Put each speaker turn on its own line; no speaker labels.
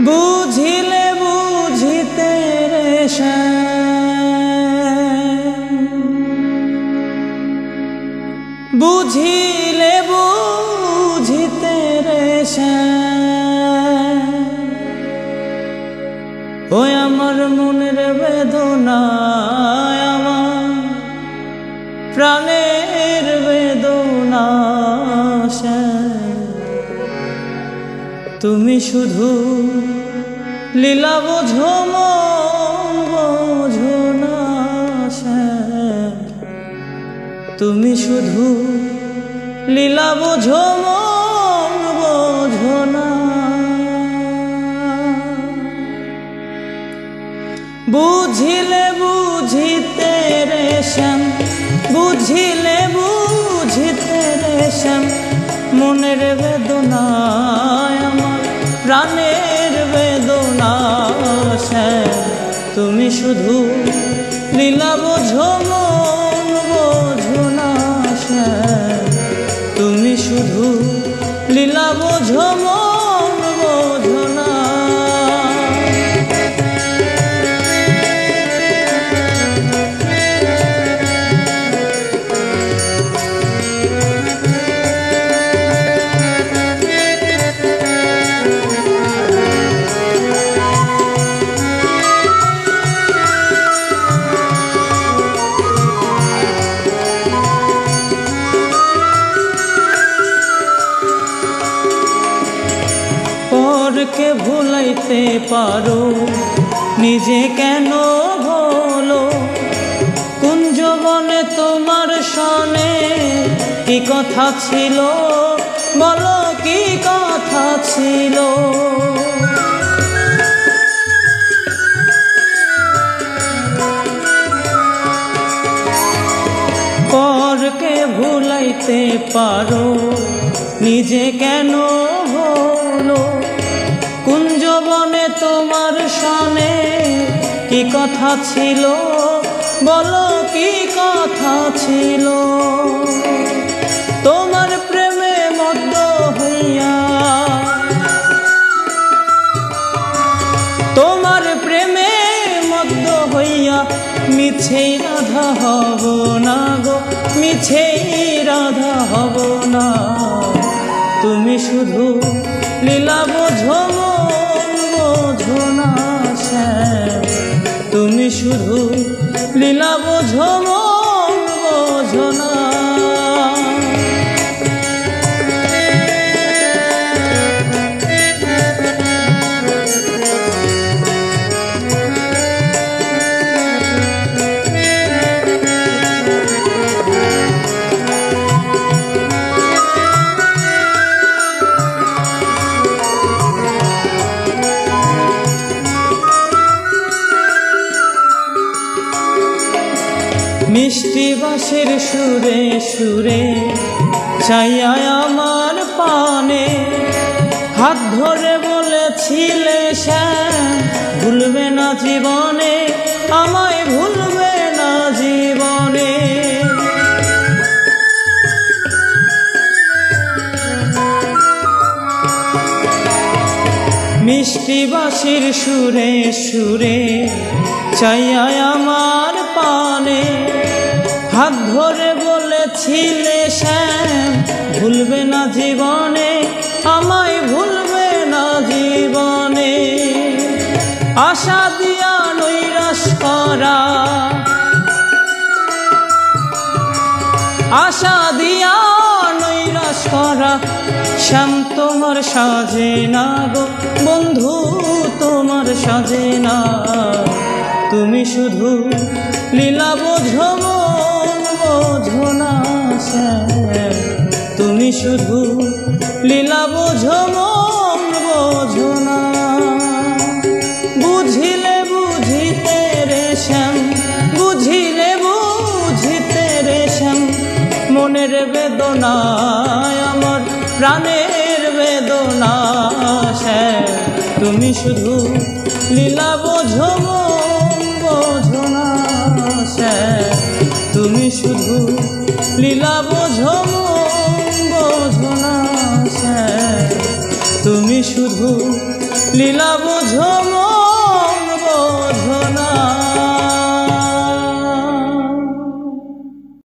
বুঝিলে বুঝিতে রে শ্যাম, বুঝিলে বুঝিতে রে শ্যাম, ওই আমার মনের বেদনা, আমার প্রাণের বেদনা শ্যাম, তুমি শুধু লীলা বোঝো মন বোঝো না শ্যাম, তুমি শুধু লীলা বোঝো মন বোঝো না। বুঝিলে বুঝিতে রে শ্যাম, বুঝিলে বুঝিতে রে শ্যাম, মনের বেদনা আমার প্রাণের বেদনা শ্যাম, তুমি শুধু লীলা বোঝো মন বোঝো না শ্যাম, তুমি শুধু লীলা বোঝো মন বোঝো না। পরকে ভুলাইতে পারো নিজে কেন ভোলো, কুঞ্জবনে তোমার সনে কি কথা ছিল, বলো কি কথা ছিল। পরকে ভুলাইতে পারো নিজে কেন ভোলো, কুঞ্জবনে তোমার সনে কি কথা ছিল, বলো কি কথা ছিল। তোমার প্রেমে মত্ত হইয়া, তোমার প্রেমে মত্ত হইয়া মিছেই রাধা হব না গো, মিছেই রাধা হব না। তুমি শুধু লীলা বোঝো মন বোঝো না শ্যাম, তুমি শুধু লীলা বোঝো মন বোঝো না। মিষ্টি বাঁশির সুরে সুরে চাইয়া আমার পানে হাত ধরে বলেছিলে শ্যাম, ভুলবে না জীবনে, আমায় ভুলবে না জীবনে। মিষ্টি বাঁশির সুরে সুরে চাইয়া আমার পানে হাত ধরে বলেছিলে শ্যাম, ভুলবে না জীবনে, আমায় ভুলবে না জীবনে। আশা দিয়া নৈরাশ করা, আশা দিয়া নৈরাশ করা শ্যাম তোমার সাজে না গো, বন্ধু তোমার সাজে না। তুমি শুধু লীলা বোঝো মন বোঝো না শ্যাম, তুমি শুধু লীলা বোঝো মন বোঝো না। বুঝিলে বুঝিতে রে শ্যাম, বুঝিলে বুঝিতে রে শ্যাম, মনের বেদনা আমার প্রাণের বেদনা শ্যাম, তুমি শুধু লীলা বোঝো মন বোঝো না শ্যাম, তুমি শুধু লীলা বোঝো মন বোঝো না শ্যাম, তুমি শুধু লীলা বুঝো